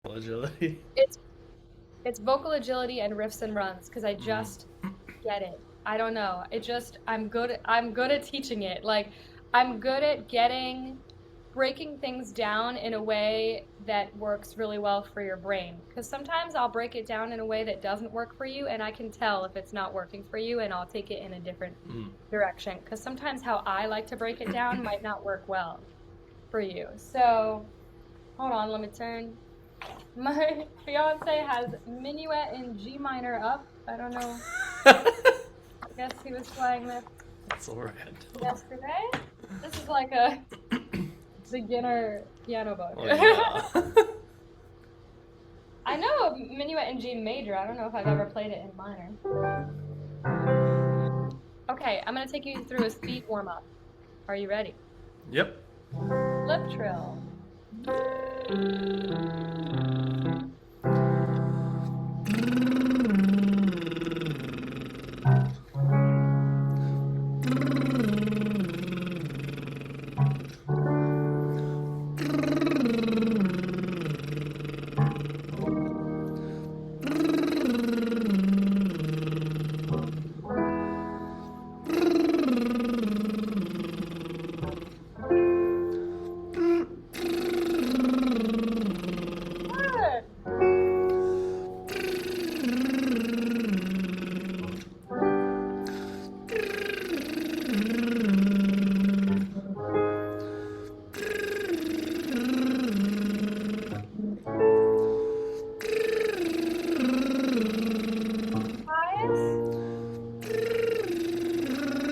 Agility. It's it's vocal agility and riffs and runs because I just get it. I don't know. It just I'm good at teaching it. Like I'm good at getting breaking things down in a way that works really well for your brain. Because sometimes I'll break it down in a way that doesn't work for you, and I can tell if it's not working for you, and I'll take it in a different direction. Because sometimes how I like to break it down might not work well for you. So hold on, let me turn. My fiance has minuet in G minor up. I don't know. I guess he was playing this That's so random. yesterday. This is like a beginner piano book. Oh yeah. I know minuet in G major. I don't know if I've ever played it in minor. Okay, I'm gonna take you through a speed warm up. Are you ready? Yep. Lip trill. Good. Highest. Good.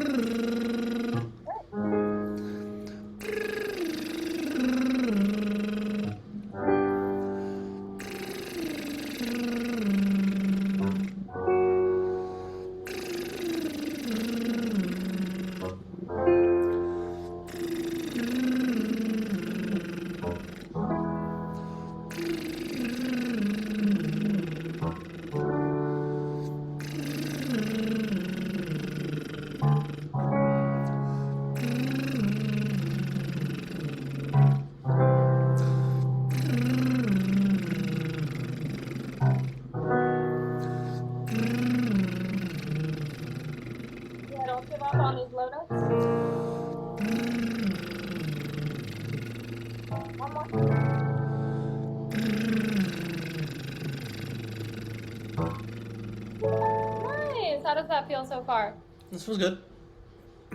Yeah, don't give up on these low notes. One more. Nice. How does that feel so far? This was good.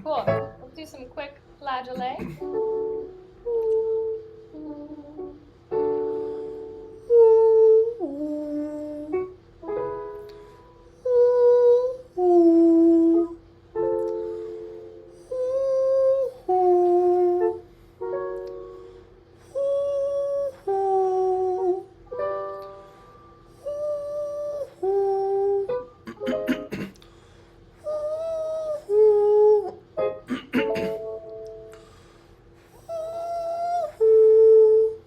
Cool. Let's do some quick flageolet.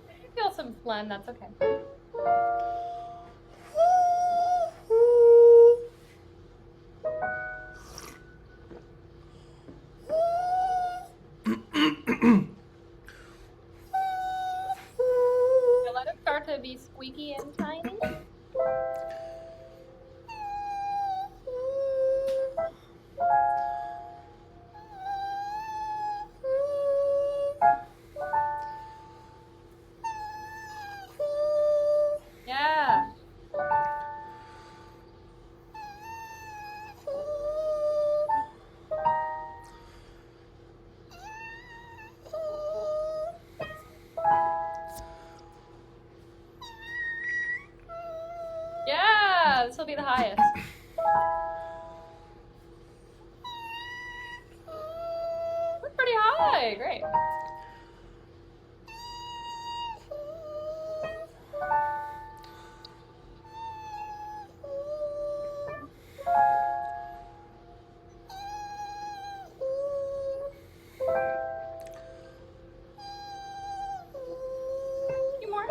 If you feel some phlegm, that's okay. So let it start to be squeaky and tiny. Yeah. Yeah, this will be the highest. That's pretty high. Great. A few more.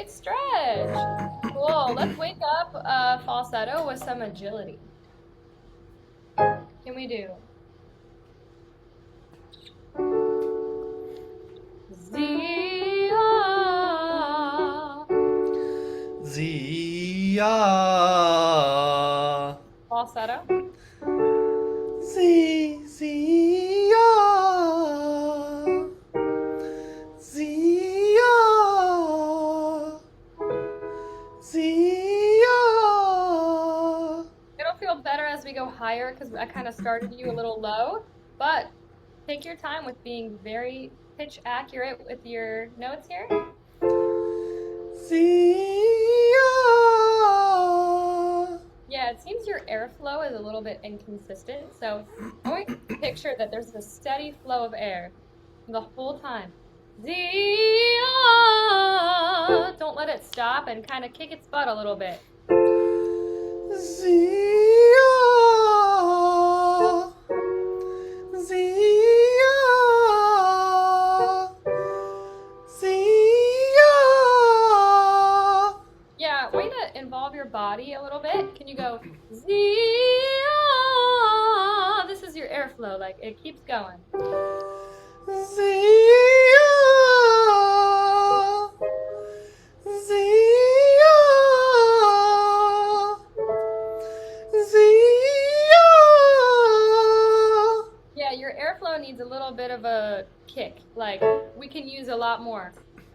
Great stretch. Cool. Let's wake up falsetto with some agility. Can we do? Zia. Zia. Falsetto. Zia. Zia. Zia. It'll feel better as we go higher because I kind of started you a little low, but take your time with being very pitch accurate with your notes here. Zia. Yeah, it seems your airflow is a little bit inconsistent, so I want you to picture that there's a steady flow of air the whole time. Zia! Don't let it stop and kind of kick its butt a little bit. Zia. Zia. Zia. Yeah, way to involve your body a little bit. Can you go Zia? This is your airflow, like it keeps going. Zia. Zia. Zia. Yeah, your airflow needs a little bit of a kick. Like, we can use a lot more.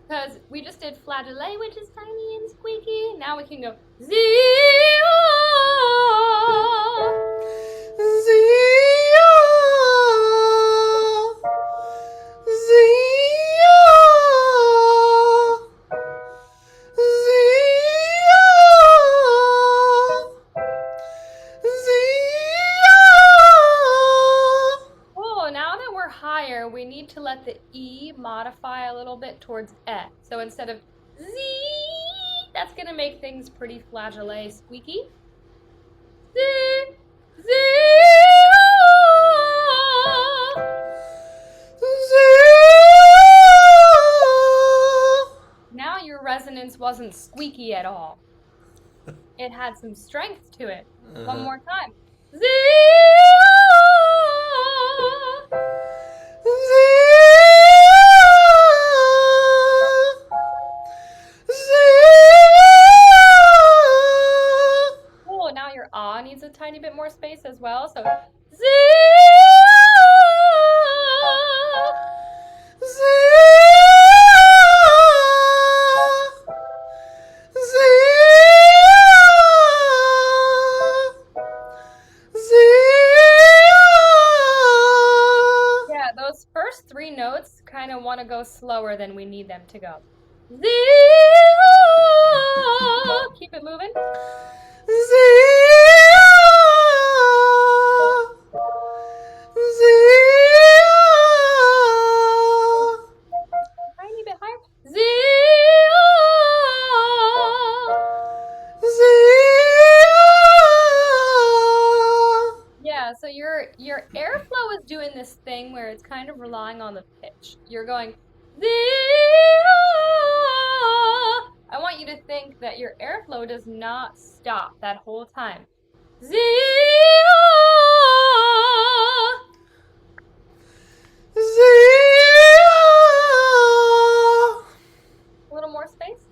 Because we just did flageolet, which is tiny and squeaky. Now we can go Zia! Zia. Zia. Zia. Zia. Oh, now that we're higher, we need to let the E modify a little bit towards E. So instead of Z, that's going to make things pretty flageolet squeaky. Z, Now your resonance wasn't squeaky at all. It had some strength to it. One more time. Cool, now your ah needs a tiny bit more space as well. So yeah, those first three notes kind of want to go slower than we need them to go. Keep it moving. Tiny bit higher. Yeah, so your airflow is doing this thing where it's kind of relying on the pitch. You're going I want you to think that your airflow does not stop that whole time. A little more space.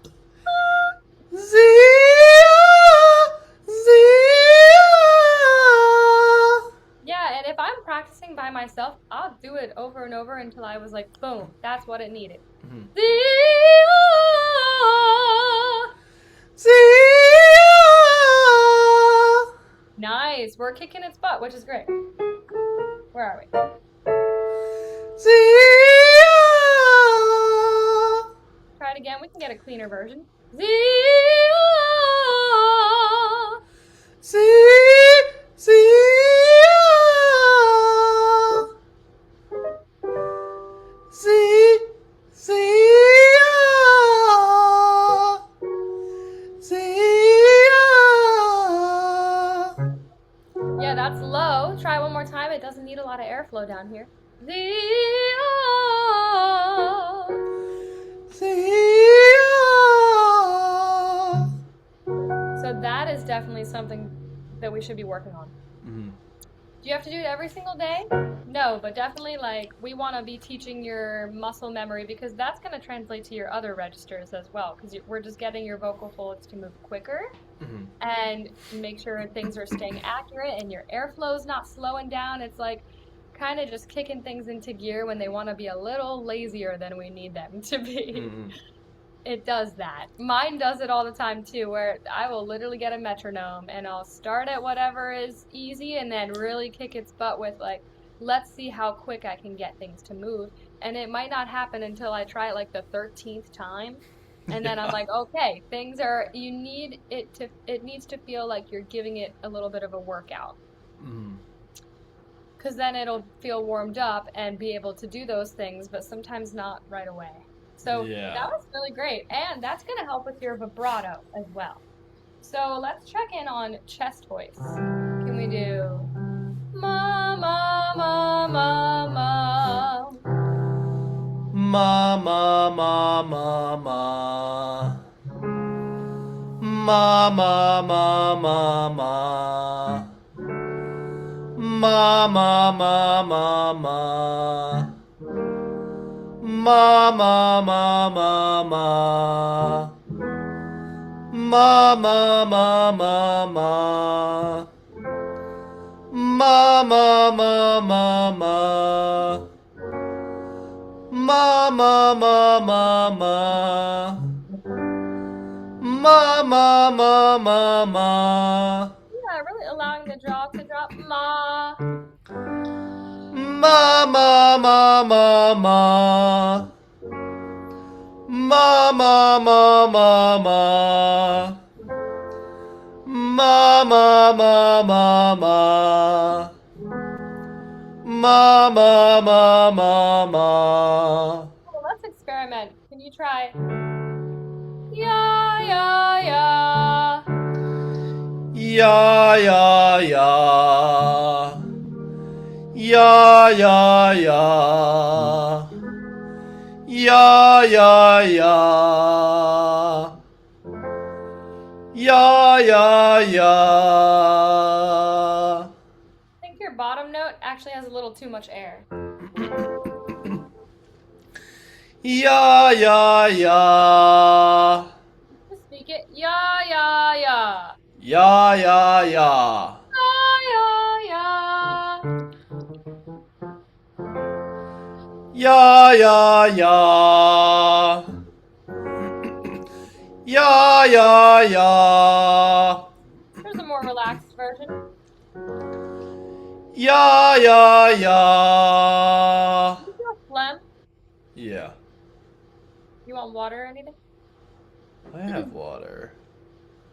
Yeah, and if I'm practicing by myself, I'll do it over and over until I was like, boom, that's what it needed. Nice, we're kicking its butt, which is great. Where are we? Try it again, we can get a cleaner version. Yeah, that's low. Try one more time. It doesn't need a lot of airflow down here. definitely something that we should be working on. Mm-hmm. Do you have to do it every single day? No, but definitely like we want to be teaching your muscle memory because that's going to translate to your other registers as well because we're just getting your vocal folds to move quicker Mm-hmm. and make sure things are staying accurate and your airflow's not slowing down. It's like kind of just kicking things into gear when they want to be a little lazier than we need them to be. Mm-hmm. It does that. Mine does it all the time too, where I will literally get a metronome and I'll start at whatever is easy and then really kick its butt with like, let's see how quick I can get things to move. And it might not happen until I try it like the 13th time. And then I'm like, okay, it needs to feel like you're giving it a little bit of a workout. Mm-hmm. Because then it'll feel warmed up and be able to do those things, but sometimes not right away. So that was really great. And that's going to help with your vibrato as well. So let's check in on chest voice. Can we do ma, ma, ma, ma, ma? Ma, ma, ma, ma, ma. Ma, ma, ma, ma, ma. Ma, ma, ma, ma, ma. Ma, ma, ma, ma, ma. Ma, ma, ma, ma, ma. Ma, ma, ma, ma, ma. Ma, ma, ma, ma, ma. Ma, ma, ma, ma, ma. Yeah, really allowing the jaw to drop. Ma. Ma, ma, ma, ma, ma. Ma, ma, ma, ma, ma. Ma, ma, ma, ma, ma. Ma, ma, ma, ma, ma. Well, let's experiment. Can you try? Ya, ya, ya. Ya, ya, ya. Ya, ya, ya. Ya, ya, ya. Ya, ya, ya. I think your bottom note actually has a little too much air. Ya, ya, ya. Just speak it. Ya, ya, ya. Ya, ya, ya. Ya, ya, ya. Ya, ya, ya. Ya, ya, ya. Here's a more relaxed version. Ya, ya, ya. You feel phlegm? Yeah. You want water or anything? I have water.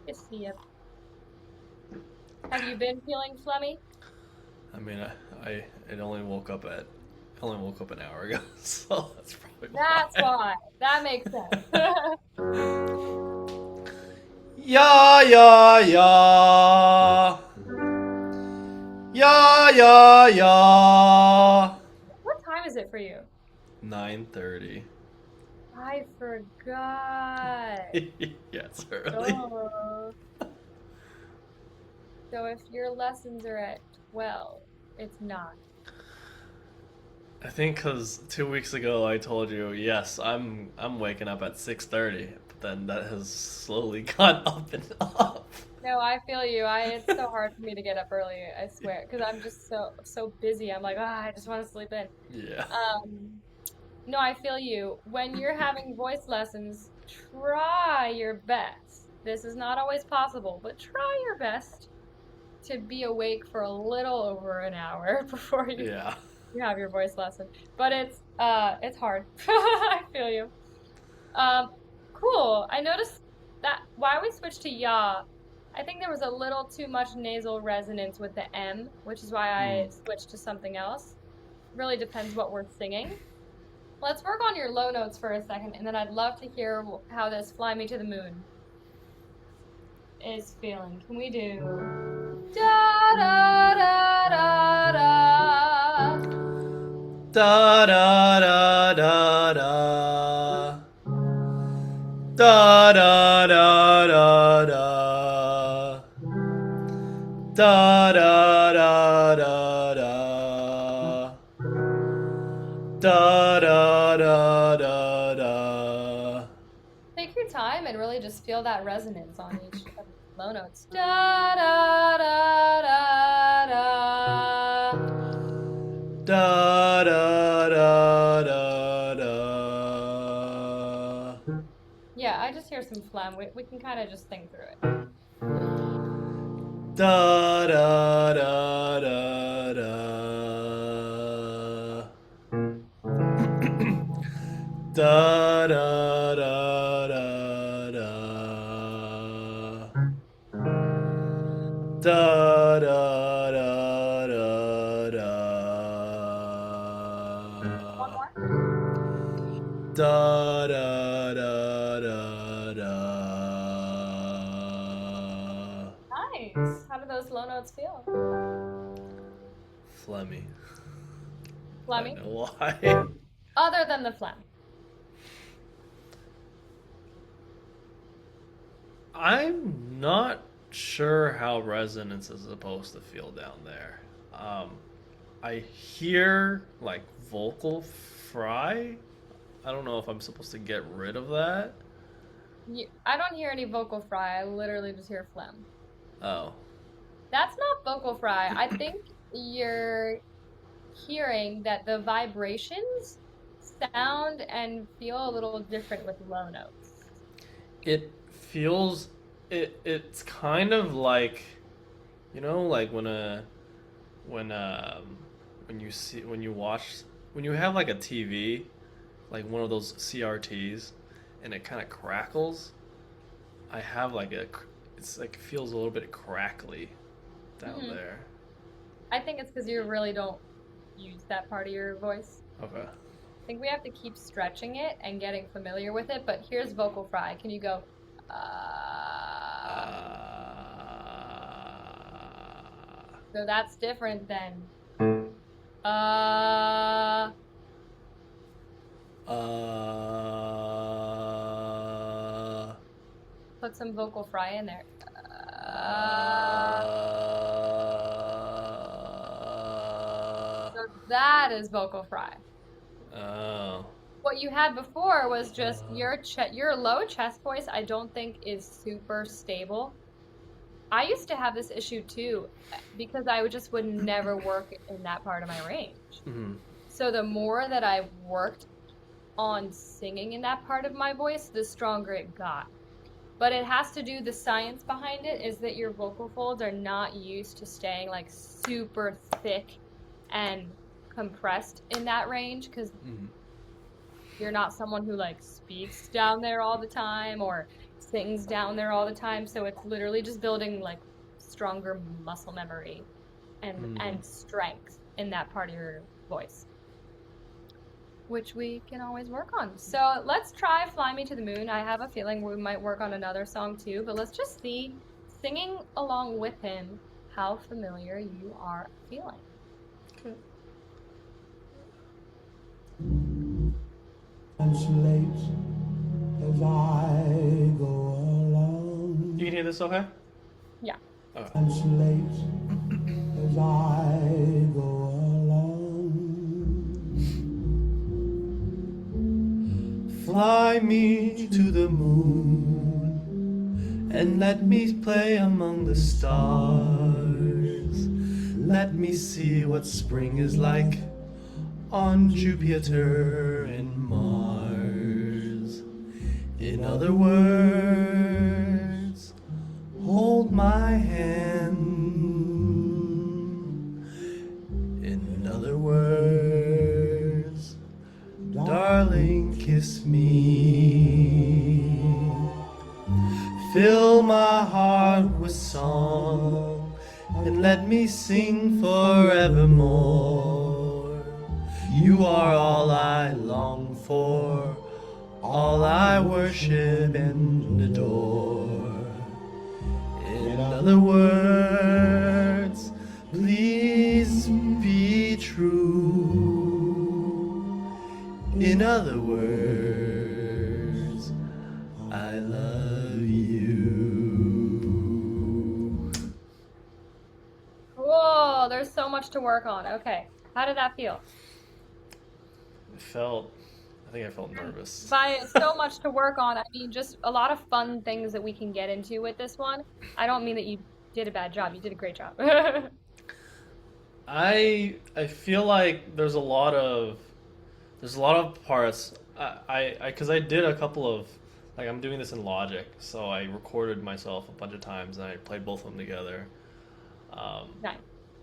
Just see it. Have you been feeling phlegmy? I mean, I only woke up an hour ago, so that's probably why. That's why. That makes sense. Ya, ya, ya. Ya, ya, ya. What time is it for you? 9:30. I forgot. Yeah, it's early. Oh. So if your lessons are at 12, it's not. I think because 2 weeks ago I told you, yes, I'm waking up at 6:30, but then that has slowly gone up and up. No, I feel you. It's so hard for me to get up early, I swear, because I'm just so busy. I'm like, I just want to sleep in. Yeah. No, I feel you. When you're having voice lessons, try your best. This is not always possible, but try your best to be awake for a little over an hour before you have your voice lesson. But it's hard. I feel you. Cool. I noticed that why we switched to ya, I think there was a little too much nasal resonance with the M, which is why I switched to something else. Really depends what we're singing. Let's work on your low notes for a second, and then I'd love to hear how this Fly Me to the Moon is feeling. Can we do da da da da da Da da da da da. Da da da da da. Da da da da da. Da da da da da. Take your time and really just feel that resonance on each of the low notes. Da da da da da. Da da da da da. Yeah, I just hear some phlegm. We can kind of just think through it. Da da da da da. Da da da da da. Da da da da da. One more. Da da da da da. Nice. How do those low notes feel? Phlegmy. I Phlegmy? don't know why. Other than the phlegm. I'm not sure how resonance is supposed to feel down there. I hear like vocal fry. I don't know if I'm supposed to get rid of that. I don't hear any vocal fry. I literally just hear phlegm. Oh. That's not vocal fry. I think you're hearing that the vibrations sound and feel a little different with low notes. It feels it's kind of like like when you have like a TV, like one of those CRTs, and it kind of crackles. I have like it's like feels a little bit crackly down there. I think it's because you really don't use that part of your voice. Okay. I think we have to keep stretching it and getting familiar with it, but here's vocal fry. Can you go, So that's different than, Put some vocal fry in there. So that is vocal fry. Oh. What you had before was just your low chest voice. I don't think is super stable. I used to have this issue too, because I would never work in that part of my range. Mm-hmm. So the more that I worked on singing in that part of my voice, the stronger it got. But it has to do, the science behind it is that your vocal folds are not used to staying like super thick and compressed in that range, because you're not someone who like speaks down there all the time or sings down there all the time. So it's literally just building like stronger muscle memory and strength in that part of your voice, which we can always work on. So let's try Fly Me to the Moon. I have a feeling we might work on another song too, but let's just see, singing along with him, how familiar you are feeling. Okay. Translate as I go along. You can hear this okay? Yeah. Okay. Translate as I go along. Fly me to the moon and let me play among the stars. Let me see what spring is like on Jupiter and Mars. In other words, hold my hand. In other words, darling, kiss me. Fill my heart with song and let me sing forevermore. You are all I long for, all I worship and adore. In other words, please be true. In other words, I love you. much to work on. Okay. How did that feel? I think I felt nervous. By so much to work on, I mean just a lot of fun things that we can get into with this one. I don't mean that you did a bad job. You did a great job. I feel like there's a lot of parts. Because I did a couple of, like, I'm doing this in Logic, so I recorded myself a bunch of times and I played both of them together. Nice.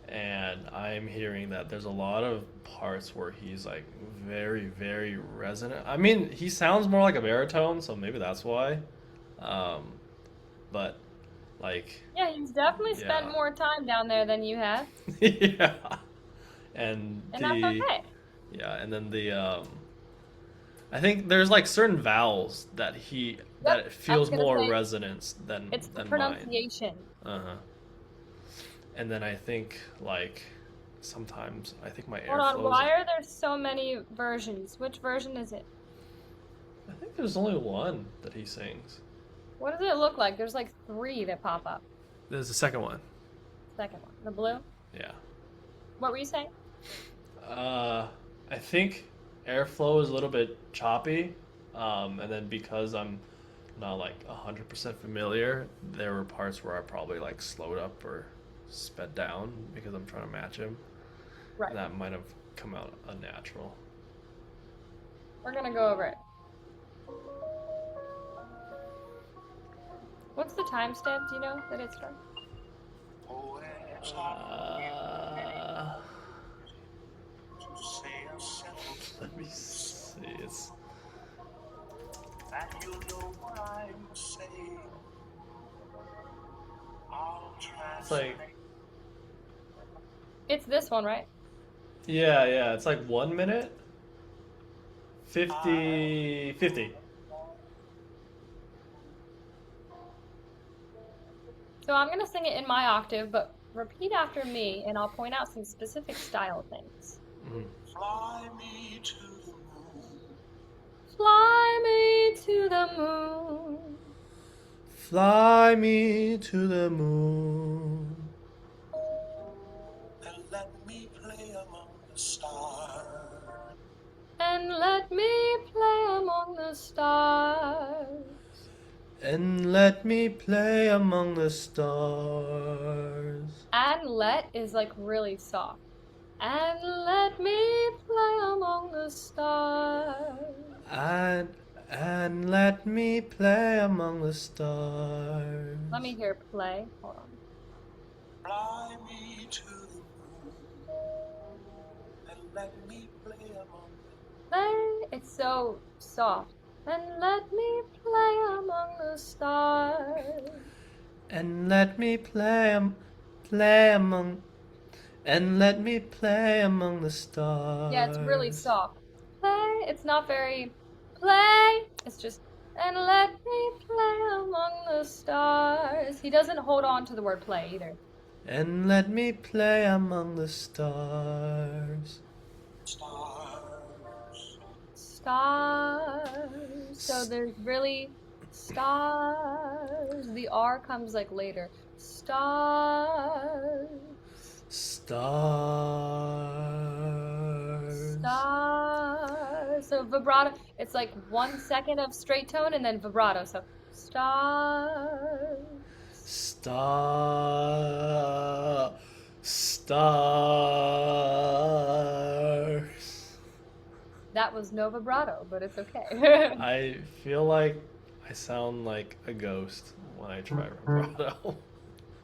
And I'm hearing that there's a lot of parts where he's like very, very resonant. I mean, he sounds more like a baritone, so maybe that's why. But like, Yeah, he's definitely spent yeah, more time down there than you have, yeah, and and that's okay. yeah, and then I think there's like certain vowels that Yep, it I was feels gonna more say resonance it's the than mine. pronunciation. Uh-huh. And then I think like sometimes I think my Hold on, airflows. why are there so many versions? Which version is it? I think there's only one that he sings. What does it look like? There's like 3 that pop up. There's the second one. Second one, the blue. Yeah. What were you saying? I think airflow is a little bit choppy, and then because I'm not like 100% familiar, there were parts where I probably like slowed up or sped down because I'm trying to match him. Right. And that might have come out unnatural. We're gonna go over it. What's the timestamp? Do you know that it starts? Uh, Let me see. It's like, It's this one, right? yeah. It's like 1 minute, 50. So I'm gonna sing it in my octave, but repeat after me, and I'll point out some specific style things. Mhm. Fly me to the moon. Fly me to the moon. Fly me to the moon. And let me play among the stars. And let me play among the stars. And let me play among the stars. And let is like really soft. And let me play among the stars. And let me play among the stars. Let me hear play. Hold on. Fly me to the moon. And let me play among the Play. It's so soft. And let me play among the stars. And let me play among. And let me play among the stars. Yeah, it's really soft. Play. It's not very play. It's just and let me play among the stars. He doesn't hold on to the word play either. And let me play among the stars. stars. Stars. So there's really stars. The R comes like later. Stars. Stars. Stars. So vibrato, it's like 1 second of straight tone and then vibrato. So stars. Stars. That was no vibrato, but it's okay. I feel like I sound like a ghost when I try vibrato.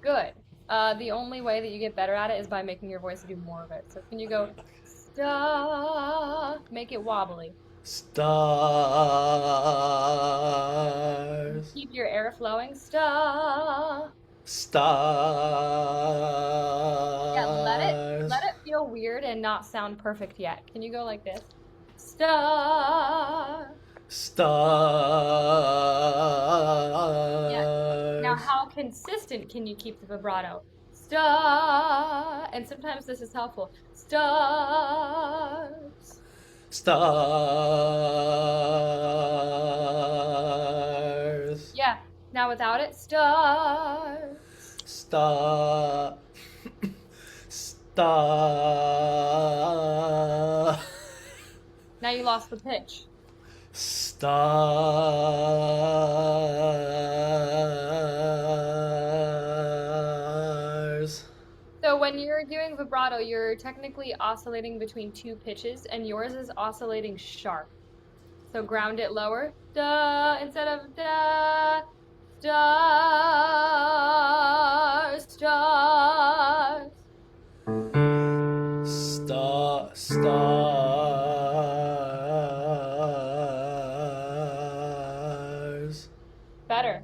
Good. The only way that you get better at it is by making your voice do more of it. So can you go star? Make it wobbly. Stars. Keep your air flowing. Star. Stars. Yeah, let it feel weird and not sound perfect yet. Can you go like this? Star. Stars. Yeah. Now, how consistent can you keep the vibrato? Star. And sometimes this is helpful. Stars. Stars. Yeah. Now without it, stars. Star. Stars. Now you lost the pitch. Stars. So when you're doing vibrato, you're technically oscillating between two pitches, and yours is oscillating sharp. So ground it lower, da, instead of da, stars, stars. Stars. Better.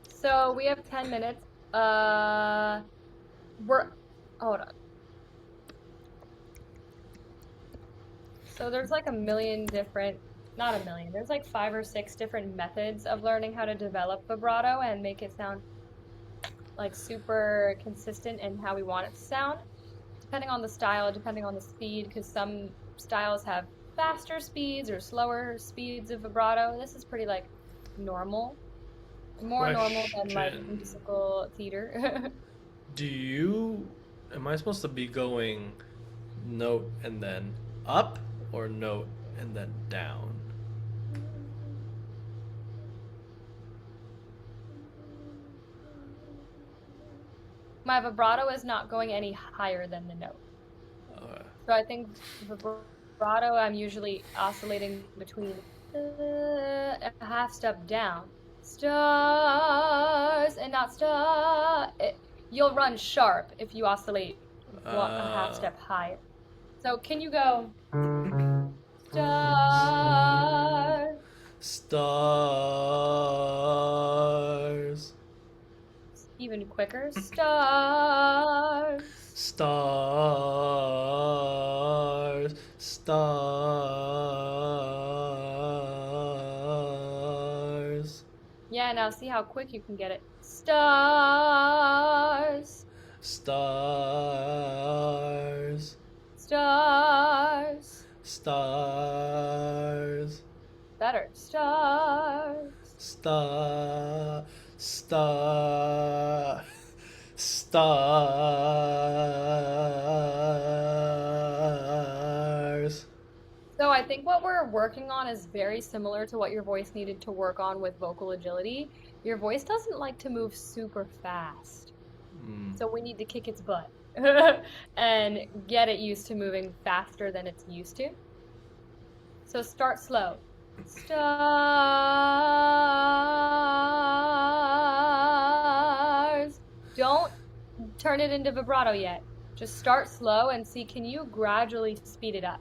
So we have 10 minutes. Hold on. So there's like a million different, not a million, there's like 5 or 6 different methods of learning how to develop vibrato and make it sound like super consistent in how we want it to sound, depending on the style, depending on the speed, because some styles have faster speeds or slower speeds of vibrato. This is pretty like normal, more normal than like Question. musical theater. Am I supposed to be going note and then up or note and then down? My vibrato is not going any higher than the note. So I think vibrato, I'm usually oscillating between a half step down, stars, and not you'll run sharp if you oscillate a half step higher. So can you go stars? Stars. Even quicker, stars. Stars. Stars. Yeah, now see how quick you can get it. Stars. Stars. Stars. Stars. Better. Stars. Stars. So I think what we're working on is very similar to what your voice needed to work on with vocal agility. Your voice doesn't like to move super fast. So we need to kick its butt and get it used to moving faster than it's used to. So start slow. Stars. Don't turn it into vibrato yet. Just start slow and see, can you gradually speed it up?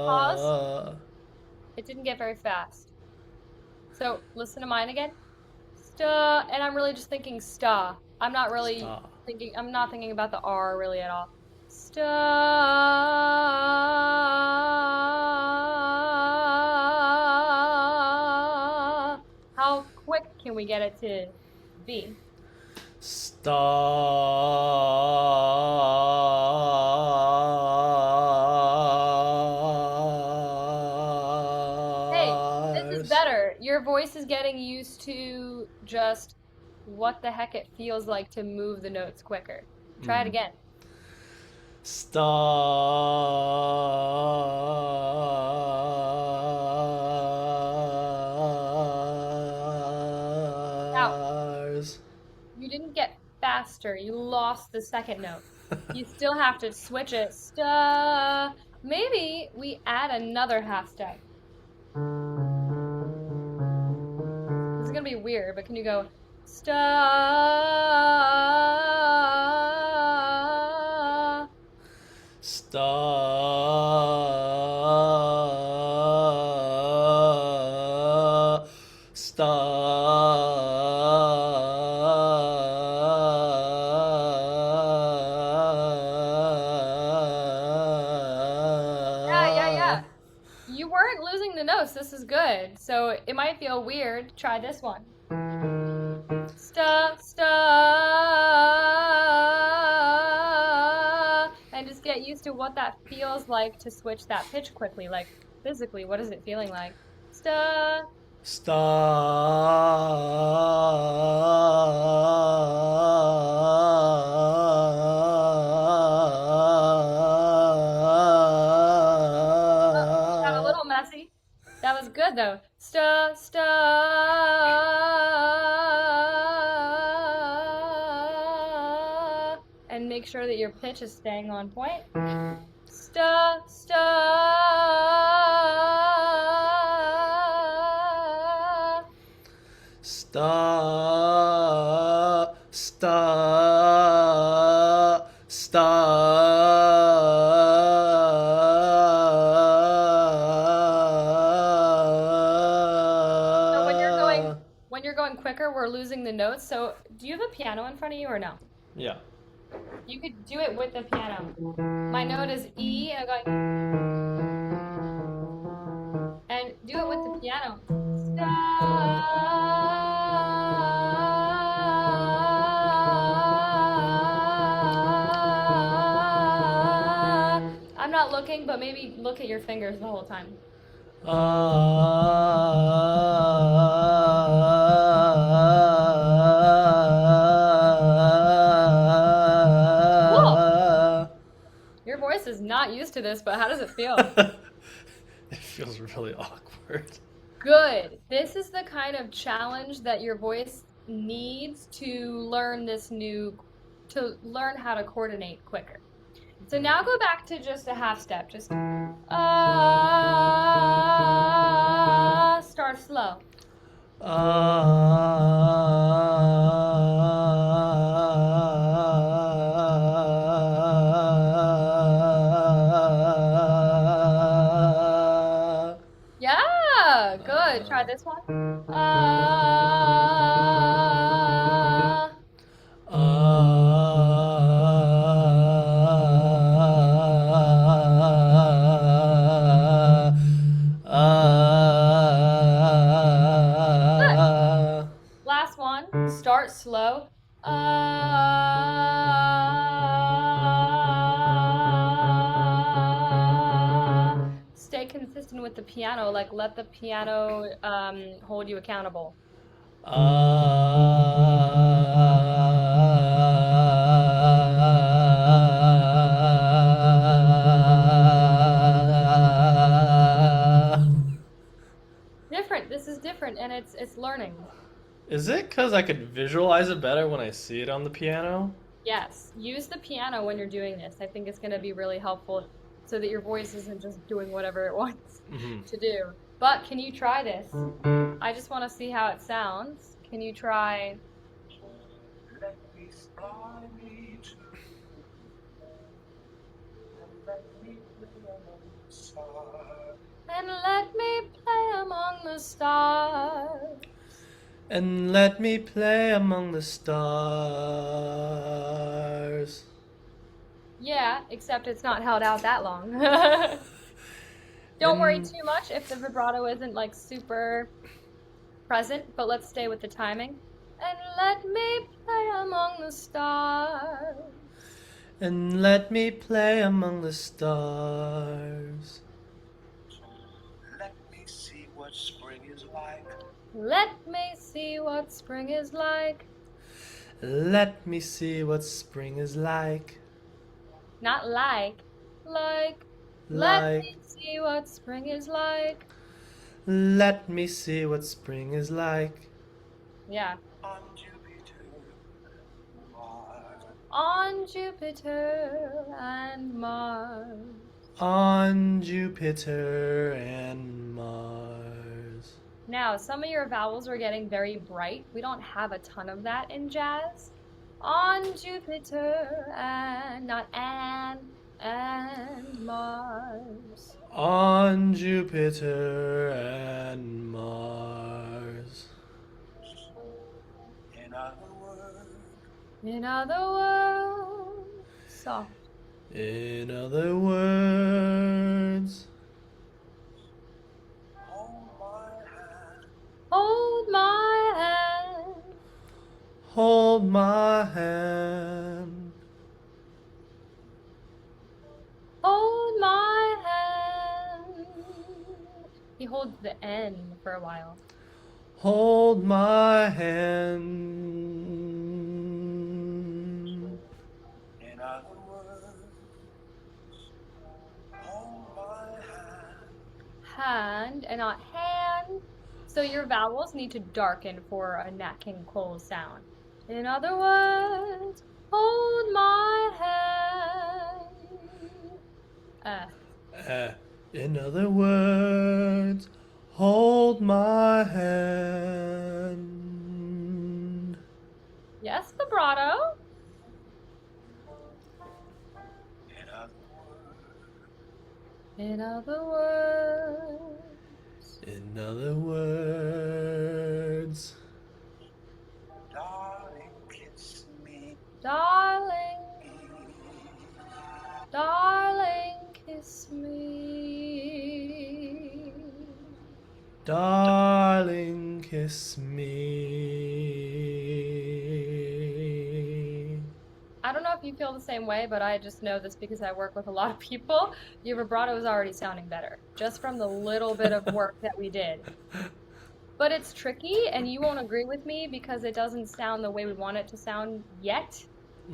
Pause. It didn't get very fast. So listen to mine again. Sta, and I'm really just thinking sta. I'm not really thinking, I'm not thinking about the R really at all. Sta. How quick can we get it to be? Hey, this is better. Your voice is getting used to just what the heck it feels like to move the notes quicker. Try it again. Stars. You didn't get faster. You lost the second note. You still have to switch it. Maybe we add another half step. This is gonna be weird, but can you go Yeah. You weren't losing the notes. This is good. So it might feel weird. Try this one. And just get get used to what that feels like to switch that pitch quickly. Like physically, what is it feeling like? Sta. Oh, got a little messy. That was good though. Sta, sta. And make sure that your pitch is staying on point. Sta, sta. So when you're going quicker, we're losing the notes. So do you have a piano in front of you or no? Yeah. You could do it with the piano. My note is E, and I'm going, and do it with the piano. I'm not looking, but maybe look at your fingers the whole time. Your voice is not used to this, but how does it feel? It feels really awkward. Good. This is the kind of challenge that your voice needs to learn to learn how to coordinate quicker. So now go back to just a half step. Just start slow. Yeah, good. Try this one. Last one. Start slow. Stay consistent with the piano. Like let the piano hold you accountable. Different. This is different, and it's learning. Is it because I could visualize it better when I see it on the piano? Yes, use the piano when you're doing this. I think it's going to be really helpful so that your voice isn't just doing whatever it wants to do. But can you try this? I just want to see how it sounds. Can you try? Let me fly me to and let me play among the stars. And let me play among the stars. Yeah, except it's not held out that long. Don't worry too much if the vibrato isn't like super present, but let's stay with the timing. And let me play among the stars. And let me play among the stars. Let me see what spring is like. Let me see what spring is like. Let me see what spring is like. Not like. Like. Let me see what spring is like. Let me see what spring is like. Yeah. On Jupiter, Mars. On Jupiter and Mars. On Jupiter and Mars. Now, some of your vowels are getting very bright. We don't have a ton of that in jazz. On Jupiter and not and Mars. On Jupiter and Mars. In other words, Soft. In other words, hold my hand. hold my hand. He holds the N for a while. Hold my hand. In other words, hold my hand. Hand and not hand. So your vowels need to darken for a Nat King Cole sound. In other words, hold my hand. In other words, hold my hand. Yes, vibrato. In other words, In other words, In other words, darling, kiss me. darling, darling, kiss me. darling, kiss me. I don't know if you feel the same way, but I just know this because I work with a lot of people. Your vibrato is already sounding better, just from the little bit of work that we did. But it's tricky, and you won't agree with me because it doesn't sound the way we want it to sound yet.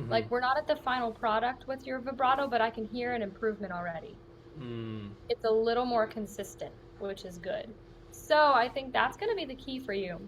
Like, we're not at the final product with your vibrato, but I can hear an improvement already. It's a little more consistent, which is good. So I think that's going to be the key for you.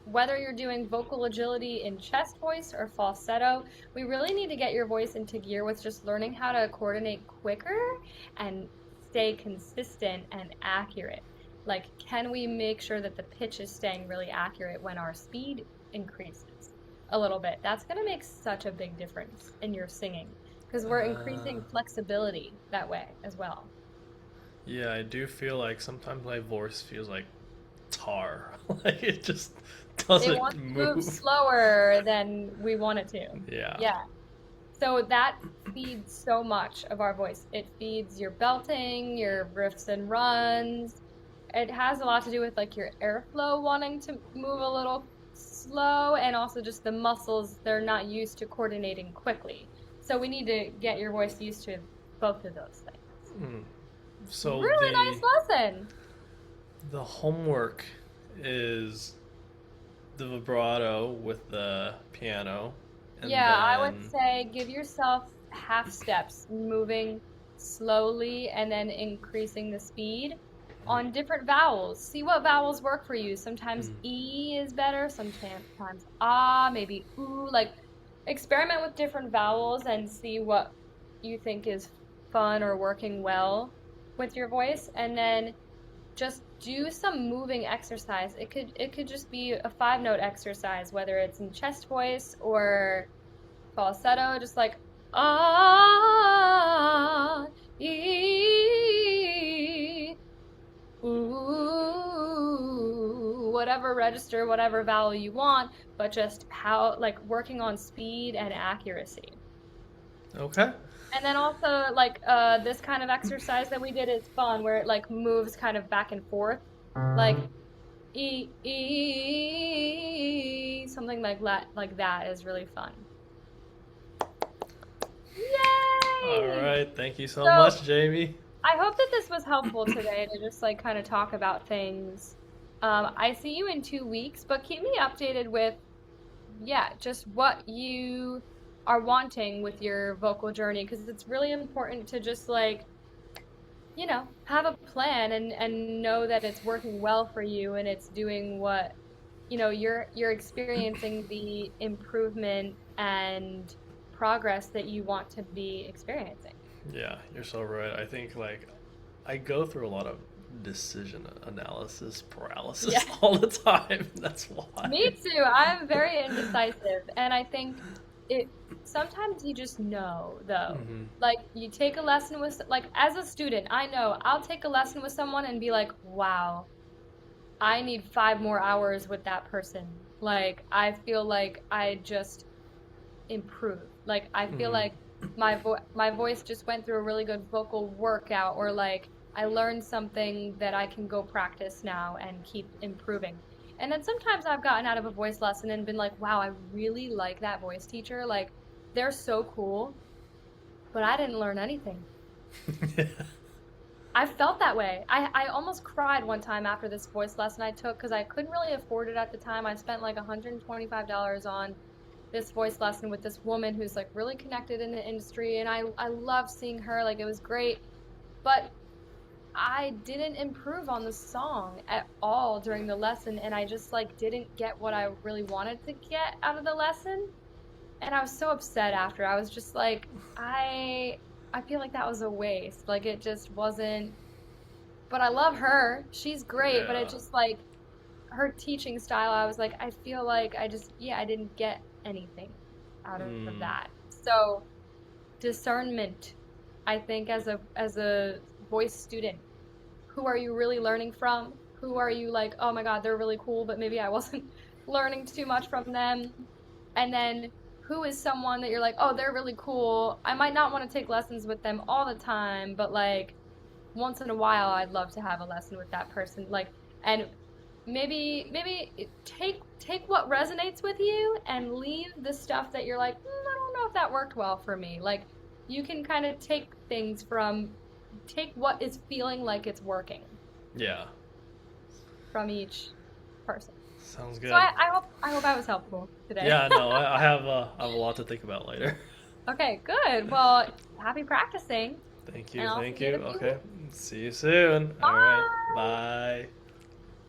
Whether you're doing vocal agility in chest voice or falsetto, we really need to get your voice into gear with just learning how to coordinate quicker and stay consistent and accurate. Like, can we make sure that the pitch is staying really accurate when our speed increases a little bit? That's going to make such a big difference in your singing because we're increasing flexibility that way as well. Yeah, I do feel like sometimes my voice feels like tar. Like it just It doesn't wants to move. move slower than we want it to. Yeah. Yeah. So that feeds so much of our voice. It feeds your belting, your riffs and runs. It has a lot to do with like your airflow wanting to move a little slow and also just the muscles, they're not used to coordinating quickly. So we need to get your voice used to both of those things. So Really nice lesson. the homework is the vibrato with the piano. And Yeah, I then- would say give yourself half steps, moving slowly and then increasing the speed on different vowels. See what vowels work for you. Sometimes E is better, sometimes ah, maybe ooh. Like, experiment with different vowels and see what you think is fun or working well with your voice, and then just do some moving exercise. It could just be a 5-note exercise, whether it's in chest voice or falsetto, just like ah, e, ooh, whatever register, whatever vowel you want, but just how, like, working on speed and accuracy. Okay. And then also, like, this kind of exercise that we did is fun, where it, like, moves kind of back and forth. Like, something like that is really fun. Yay! All right. Thank you so much, Jamie. I hope that this was helpful today to just, like, kind of talk about things. I see you in 2 weeks, but keep me updated with, just what you are wanting with your vocal journey, because it's really important to just, like, have a plan and know that it's working well for you and it's doing what, you're experiencing the improvement and progress that you want to be experiencing. Yeah, you're so right. I think, like, I go through a lot of decision analysis paralysis all the time. That's why. Me too. I'm very indecisive, and I think sometimes you just know, though. Like, you take a lesson with, like, as a student, I know I'll take a lesson with someone and be like, wow, I need 5 more hours with that person. Like, I feel like I just improved. Like, I feel like my voice just went through a really good vocal workout, or like I learned something that I can go practice now and keep improving. And then sometimes I've gotten out of a voice lesson and been like, wow, I really like that voice teacher. Like, they're so cool, but I didn't learn anything. I felt that way. I almost cried one time after this voice lesson I took because I couldn't really afford it at the time. I spent like $125 on this voice lesson with this woman who's like really connected in the industry, and I love seeing her. Like it was great, but I didn't improve on the song at all during the lesson, and I just like didn't get what I really wanted to get out of the lesson. And I was so upset after. I was just like, I feel like that was a waste. Like it just wasn't. But I love her. She's great, but it Yeah. just like her teaching style, I was like, I feel like I didn't get anything out of Mm. that. So discernment, I think as a voice student, who are you really learning from? Who are you like, oh my God, they're really cool, but maybe I wasn't learning too much from them? And then who is someone that you're like, oh, they're really cool. I might not want to take lessons with them all the time, but like once in a while, I'd love to have a lesson with that person. Like, and maybe take what resonates with you and leave the stuff that you're like, I don't know if that worked well for me. Like, you can kind of take what is feeling like it's working Yeah. from each person. Sounds good. So I hope I was helpful today. Yeah, no, I have a lot to think about later. Okay, good. Well, happy practicing. Thank you, And I'll thank see you you. in a few Okay. See you soon. All right. Bye. Bye.